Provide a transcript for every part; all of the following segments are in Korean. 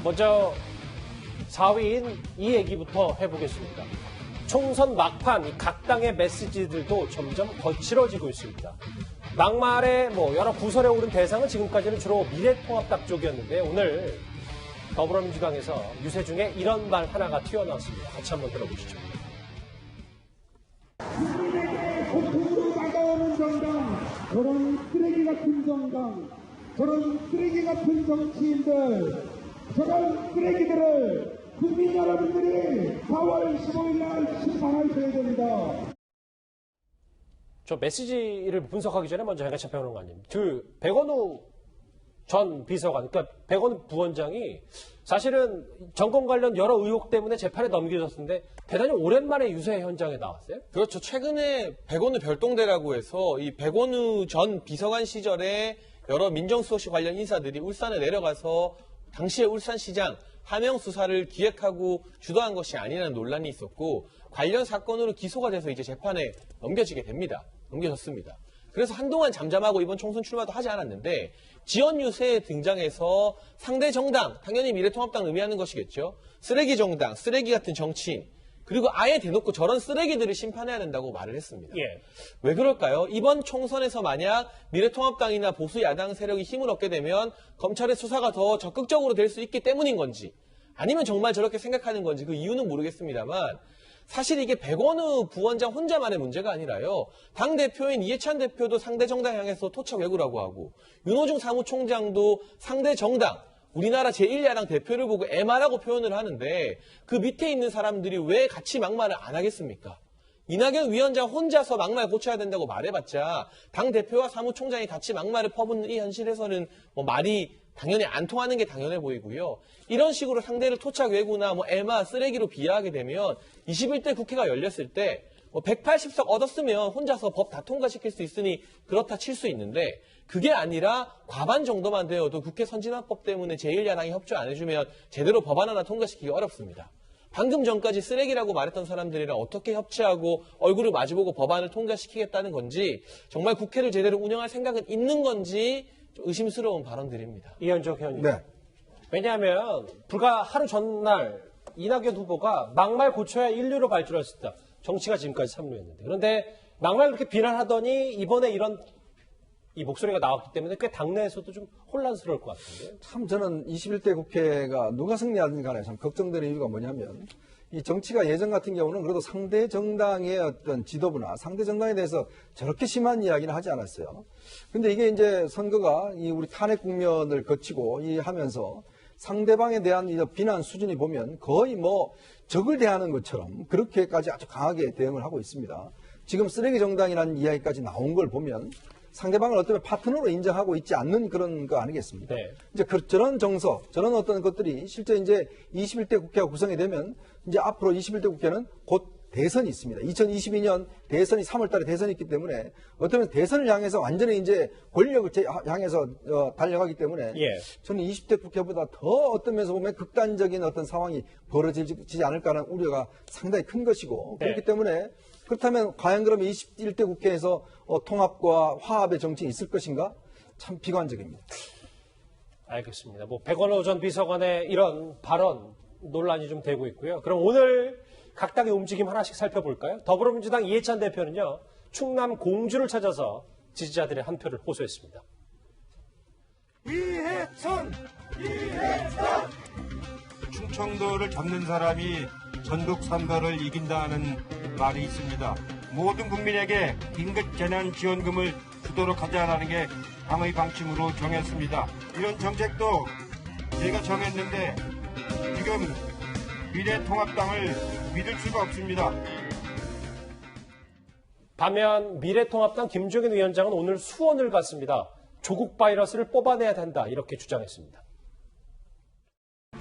먼저 4위인 이 얘기부터 해보겠습니다. 총선 막판 각 당의 메시지들도 점점 거칠어지고 있습니다. 막말의 여러 구설에 오른 대상은 지금까지는 주로 미래통합당 쪽이었는데 오늘 더불어민주당에서 유세 중에 이런 말 하나가 튀어나왔습니다. 같이 한번 들어보시죠. 국민에게 고통으로 다가오는 정당, 저런 쓰레기 같은 정당, 저런 쓰레기 같은 정치인들, 저런 쓰레기들을 국민 여러분들이 4월 15일 날 심판하셔야 됩니다. 저 메시지를 분석하기 전에 먼저 양가찬 평론가님, 백원우 전 비서관, 그러니까 백원우 부원장이 사실은 정권 관련 여러 의혹 때문에 재판에 넘겨졌는데 대단히 오랜만에 유세 현장에 나왔어요? 그렇죠. 최근에 백원우 별동대라고 해서 이 백원우 전 비서관 시절에 여러 민정수석실 관련 인사들이 울산에 내려가서 당시의 울산시장 하명 수사를 기획하고 주도한 것이 아니라는 논란이 있었고 관련 사건으로 기소가 돼서 이제 재판에 넘겨졌습니다. 그래서 한동안 잠잠하고 이번 총선 출마도 하지 않았는데 지연 유세에 등장해서 상대 정당, 당연히 미래통합당을 의미하는 것이겠죠. 쓰레기 정당, 쓰레기 같은 정치인, 그리고 아예 대놓고 저런 쓰레기들을 심판해야 된다고 말을 했습니다. 예. 왜 그럴까요? 이번 총선에서 만약 미래통합당이나 보수 야당 세력이 힘을 얻게 되면 검찰의 수사가 더 적극적으로 될 수 있기 때문인 건지 아니면 정말 저렇게 생각하는 건지 그 이유는 모르겠습니다만 사실 이게 백원우 부원장 혼자만의 문제가 아니라요. 당대표인 이해찬 대표도 상대 정당 향해서 토착 왜구라고 하고 윤호중 사무총장도 상대 정당, 우리나라 제1야당 대표를 보고 애마라고 표현을 하는데 그 밑에 있는 사람들이 왜 같이 막말을 안 하겠습니까? 이낙연 위원장 혼자서 막말 고쳐야 된다고 말해봤자 당대표와 사무총장이 같이 막말을 퍼붓는 이 현실에서는 말이 당연히 안 통하는 게 당연해 보이고요. 이런 식으로 상대를 토착 외구나 애마, 쓰레기로 비하하게 되면 21대 국회가 열렸을 때 180석 얻었으면 혼자서 법 다 통과시킬 수 있으니 그렇다 칠 수 있는데 그게 아니라 과반 정도만 되어도 국회 선진화법 때문에 제1야당이 협조 안 해주면 제대로 법안 하나 통과시키기 어렵습니다. 방금 전까지 쓰레기라고 말했던 사람들이랑 어떻게 협치하고 얼굴을 마주보고 법안을 통과시키겠다는 건지 정말 국회를 제대로 운영할 생각은 있는 건지 좀 의심스러운 발언들입니다. 이현정 의원님. 네. 왜냐하면 불과 하루 전날 이낙연 후보가 막말 고쳐야 인류로 발전할 수 있다. 정치가 지금까지 참루였는데. 그런데 막말 그렇게 비난하더니 이번에 이런 이 목소리가 나왔기 때문에 꽤 당내에서도 좀 혼란스러울 것 같은데요. 참 저는 21대 국회가 누가 승리하든 간에 참 걱정되는 이유가 뭐냐면 이 정치가 예전 같은 경우는 그래도 상대 정당의 어떤 지도부나 상대 정당에 대해서 저렇게 심한 이야기는 하지 않았어요. 근데 이게 이제 선거가 이 우리 탄핵 국면을 거치고 하면서 상대방에 대한 이 비난 수준이 보면 거의 적을 대하는 것처럼 그렇게까지 아주 강하게 대응을 하고 있습니다. 지금 쓰레기 정당이라는 이야기까지 나온 걸 보면 상대방을 어떤 파트너로 인정하고 있지 않는 그런 거 아니겠습니까? 네. 이제 저런 정서, 저런 어떤 것들이 실제 이제 21대 국회가 구성이 되면 이제 앞으로 21대 국회는 곧 대선이 있습니다. 2022년 대선이 3월 달에 대선이 있기 때문에 어쩌면 대선을 향해서 완전히 이제 권력을 향해서 달려가기 때문에 예. 저는 20대 국회보다 더 어떤 면에서 보면 극단적인 어떤 상황이 벌어지지 않을까라는 우려가 상당히 큰 것이고 네. 그렇기 때문에 그렇다면 과연 그러면 21대 국회에서 통합과 화합의 정치가 있을 것인가? 참 비관적입니다. 알겠습니다. 백원호 전 비서관의 이런 발언 논란이 좀 되고 있고요. 그럼 오늘 각 당의 움직임 하나씩 살펴볼까요? 더불어민주당 이해찬 대표는요. 충남 공주를 찾아서 지지자들의 한 표를 호소했습니다. 이해찬! 충청도를 잡는 사람이 전국 선거를 이긴다는 말이 있습니다. 모든 국민에게 긴급 재난 지원금을 주도록 하자라는 게 당의 방침으로 정했습니다. 이런 정책도 제가 정했는데 지금 미래통합당을 믿을 수가 없습니다. 반면 미래통합당 김종인 위원장은 오늘 수원을 갔습니다. 조국 바이러스를 뽑아내야 된다 이렇게 주장했습니다.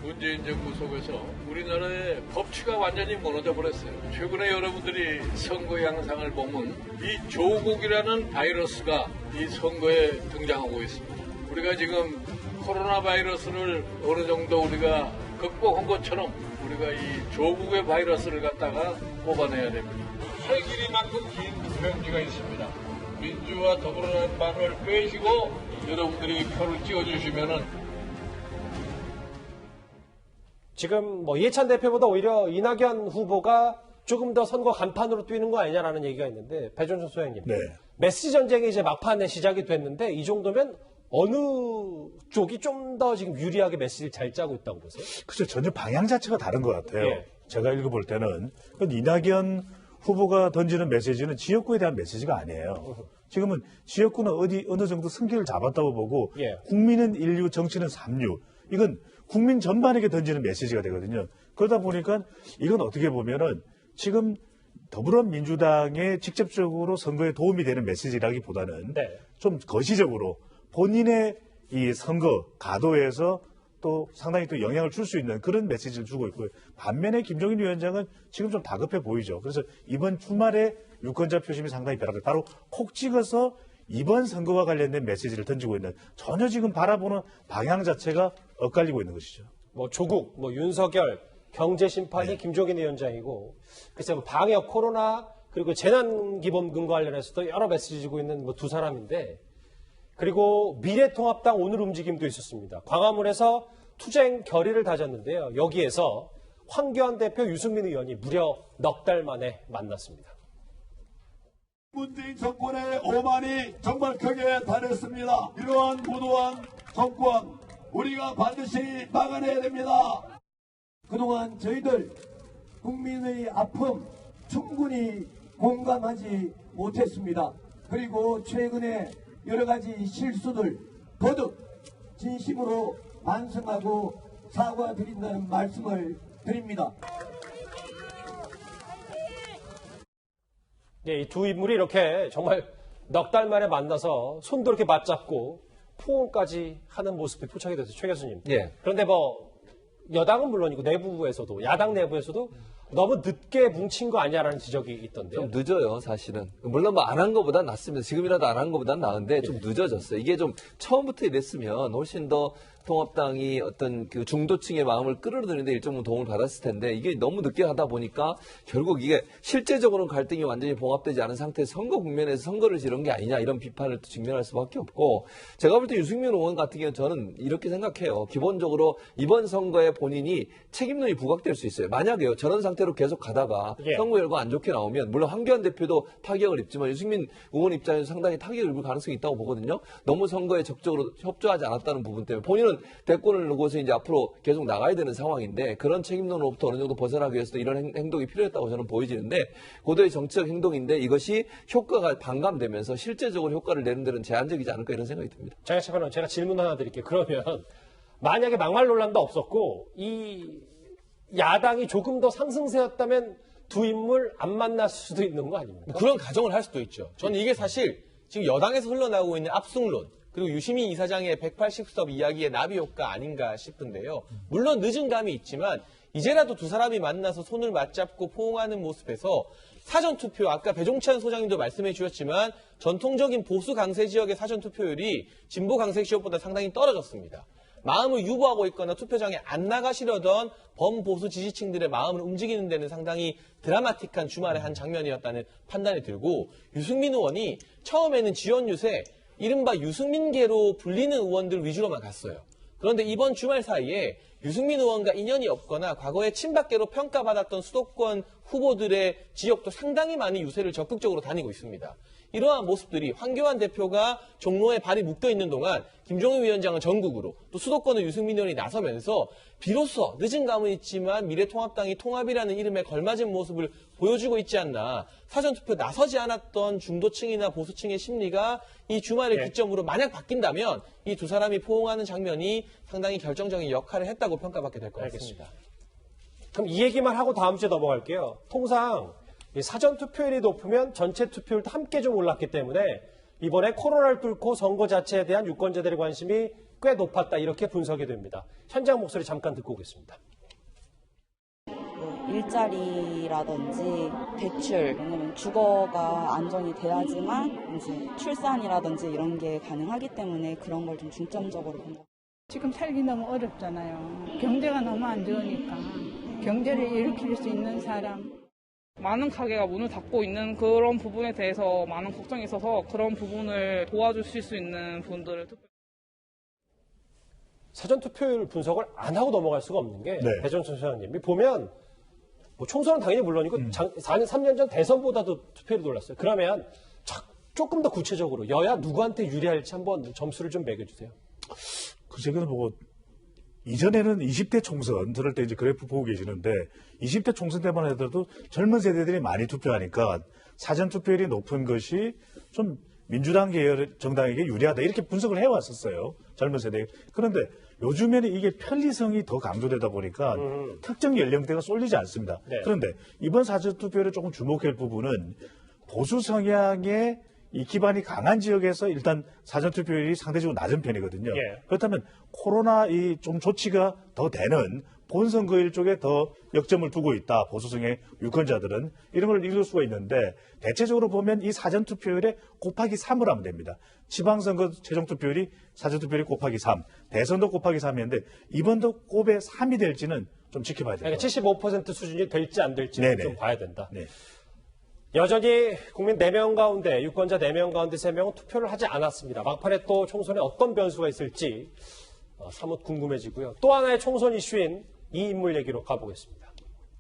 문재인 정부 속에서 우리나라의 법치가 완전히 무너져 버렸어요. 최근에 여러분들이 선거 양상을 보면 이 조국이라는 바이러스가 이 선거에 등장하고 있습니다. 우리가 지금 코로나 바이러스를 어느 정도 우리가 극복한 것처럼 우리가 이 조국의 바이러스를 갖다가 뽑아내야 됩니다. 팔 길이만큼 긴 투표용지가 있습니다. 민주와 더불어라는 말을 빼시고 여러분들이 표를 찍어주시면은 지금 뭐 이해찬 대표보다 오히려 이낙연 후보가 조금 더 선거 간판으로 뛰는 거 아니냐라는 얘기가 있는데 배종찬 소장님. 네. 메시지 전쟁이 이제 막판에 시작이 됐는데 이 정도면 어느 쪽이 좀 더 지금 유리하게 메시지를 잘 짜고 있다고 보세요? 그렇죠. 전혀 방향 자체가 다른 것 같아요. 예. 제가 읽어볼 때는 이낙연 후보가 던지는 메시지는 지역구에 대한 메시지가 아니에요. 지금은 지역구는 어느 정도 승기를 잡았다고 보고 예. 국민은 인류, 정치는 삼류. 이건 국민 전반에게 던지는 메시지가 되거든요. 그러다 보니까 이건 어떻게 보면은 지금 더불어민주당에 직접적으로 선거에 도움이 되는 메시지라기보다는 네. 좀 거시적으로 본인의 이 선거 가도에서 또 상당히 또 영향을 줄 수 있는 그런 메시지를 주고 있고요. 반면에 김종인 위원장은 지금 좀 다급해 보이죠. 그래서 이번 주말에 유권자 표심이 상당히 벼락을 바로 콕 찍어서 이번 선거와 관련된 메시지를 던지고 있는 전혀 지금 바라보는 방향 자체가 엇갈리고 있는 것이죠. 뭐 조국, 뭐 윤석열, 경제 심판이 네. 김종인 위원장이고 글쎄 뭐 방역, 코로나 그리고 재난기본금 관련해서도 여러 메시지 주고 있는 뭐 두 사람인데 그리고 미래통합당 오늘 움직임도 있었습니다. 광화문에서 투쟁 결의를 다졌는데요. 여기에서 황교안 대표, 유승민 의원이 무려 넉 달 만에 만났습니다. 문재인 정권의 오만이 정말 크게 달했습니다. 이러한 무도한 정권 우리가 반드시 막아내야 됩니다. 그동안 저희들 국민의 아픔 충분히 공감하지 못했습니다. 그리고 최근에 여러 가지 실수들 거듭 진심으로 반성하고 사과드린다는 말씀을 드립니다. 예, 이 두 인물이 이렇게 정말 넉 달 만에 만나서 손도 이렇게 맞잡고 포옹까지 하는 모습이 포착이 됐어요. 최 교수님. 예. 그런데 뭐 여당은 물론이고 내부에서도 야당 내부에서도 너무 늦게 뭉친 거 아니냐라는 지적이 있던데요. 좀 늦어요, 사실은. 물론 뭐 안 한 것보단 낫습니다. 지금이라도 안 한 것보단 나은데 좀 늦어졌어요. 이게 좀 처음부터 이랬으면 훨씬 더 통합당이 어떤 그 중도층의 마음을 끌어들이는데 일정 부분 도움을 받았을 텐데 이게 너무 늦게 하다 보니까 결국 이게 실제적으로는 갈등이 완전히 봉합되지 않은 상태에서 선거 국면에서 선거를 지른 게 아니냐 이런 비판을 또 직면할 수밖에 없고 제가 볼 때 유승민 의원 같은 경우는 저는 이렇게 생각해요. 기본적으로 이번 선거에 본인이 책임론이 부각될 수 있어요. 만약에요. 저런 상태로 계속 가다가 예. 선거 결과 안 좋게 나오면 물론 황교안 대표도 타격을 입지만 유승민 의원 입장에서 상당히 타격을 입을 가능성이 있다고 보거든요. 너무 선거에 적극적으로 협조하지 않았다는 부분 때문에 본인은 대권을 놓고서 이제 앞으로 계속 나가야 되는 상황인데 그런 책임론으로부터 어느 정도 벗어나기 위해서도 이런 행동이 필요했다고 저는 보여지는데 고도의 정치적 행동인데 이것이 효과가 반감되면서 실제적으로 효과를 내는 데는 제한적이지 않을까 이런 생각이 듭니다. 장혜찬 변호사 제가 질문 하나 드릴게요. 그러면 만약에 막말 논란도 없었고 이 야당이 조금 더 상승세였다면 두 인물 안 만났을 수도 있는 거 아닙니까? 그런 가정을 할 수도 있죠. 저는 이게 사실 지금 여당에서 흘러나오고 있는 압승론 그리고 유시민 이사장의 180석 이야기의 나비 효과 아닌가 싶은데요. 물론 늦은 감이 있지만 이제라도 두 사람이 만나서 손을 맞잡고 포옹하는 모습에서 사전투표 아까 배종찬 소장님도 말씀해 주셨지만 전통적인 보수 강세 지역의 사전투표율이 진보 강세 지역보다 상당히 떨어졌습니다. 마음을 유보하고 있거나 투표장에 안 나가시려던 범보수 지지층들의 마음을 움직이는 데는 상당히 드라마틱한 주말의 한 장면이었다는 판단이 들고 유승민 의원이 처음에는 지원 유세 이른바 유승민계로 불리는 의원들 위주로만 갔어요. 그런데 이번 주말 사이에 유승민 의원과 인연이 없거나 과거에 친박계로 평가받았던 수도권 후보들의 지역도 상당히 많이 유세를 적극적으로 다니고 있습니다. 이러한 모습들이 황교안 대표가 종로에 발이 묶여있는 동안 김종인 위원장은 전국으로 또 수도권의 유승민 의원이 나서면서 비로소 늦은 감은 있지만 미래통합당이 통합이라는 이름에 걸맞은 모습을 보여주고 있지 않나. 사전투표 나서지 않았던 중도층이나 보수층의 심리가 이 주말을 기점으로 만약 바뀐다면 이 두 사람이 포옹하는 장면이 상당히 결정적인 역할을 했다고 평가받게 될 것 같습니다. 그럼 이 얘기만 하고 다음 주에 넘어갈게요. 통상 사전 투표율이 높으면 전체 투표율도 함께 좀 올랐기 때문에 이번에 코로나를 뚫고 선거 자체에 대한 유권자들의 관심이 꽤 높았다 이렇게 분석이 됩니다. 현장 목소리 잠깐 듣고 오겠습니다. 일자리라든지 대출, 왜냐면 주거가 안정이 돼야지만 이제 출산이라든지 이런 게 가능하기 때문에 그런 걸 좀 중점적으로 본 것 같아요. 지금 살기 너무 어렵잖아요. 경제가 너무 안 좋으니까 경제를 일으킬 수 있는 사람. 많은 가게가 문을 닫고 있는 그런 부분에 대해서 많은 걱정이 있어서 그런 부분을 도와주실 수 있는 분들을 사전투표율 분석을 안 하고 넘어갈 수가 없는 게 네. 배정천 소장님이 보면 뭐 총선은 당연히 물론이고 3년 전 대선보다도 투표율이 놀랐어요. 그러면 조금 더 구체적으로 여야 누구한테 유리할지 한번 점수를 좀 매겨주세요. 그 최근에 보고 이전에는 20대 총선 들을 때 이제 그래프 보고 계시는데 20대 총선 때만 하더라도 젊은 세대들이 많이 투표하니까 사전 투표율이 높은 것이 좀 민주당 계열 정당에게 유리하다 이렇게 분석을 해왔었어요. 젊은 세대. 그런데 요즘에는 이게 편리성이 더 강조되다 보니까 특정 연령대가 쏠리지 않습니다. 네. 그런데 이번 사전 투표율에 조금 주목할 부분은 보수 성향의 이 기반이 강한 지역에서 일단 사전투표율이 상대적으로 낮은 편이거든요. 예. 그렇다면 코로나 이 좀 조치가 더 되는 본선거일 쪽에 더 역점을 두고 있다. 보수성의 유권자들은 이런 걸 읽을 수가 있는데 대체적으로 보면 이 사전투표율에 곱하기 3을 하면 됩니다. 지방선거 최종투표율이 사전투표율이 곱하기 3, 대선도 곱하기 3이었는데 이번도 곱에 3이 될지는 좀 지켜봐야 됩니다. 그러니까 75% 수준이 될지 안 될지 네네. 좀 봐야 된다. 네. 여전히 국민 4명 가운데 유권자 4명 가운데 3명은 투표를 하지 않았습니다. 막판에 또 총선에 어떤 변수가 있을지 사뭇 궁금해지고요. 또 하나의 총선 이슈인 이 인물 얘기로 가보겠습니다.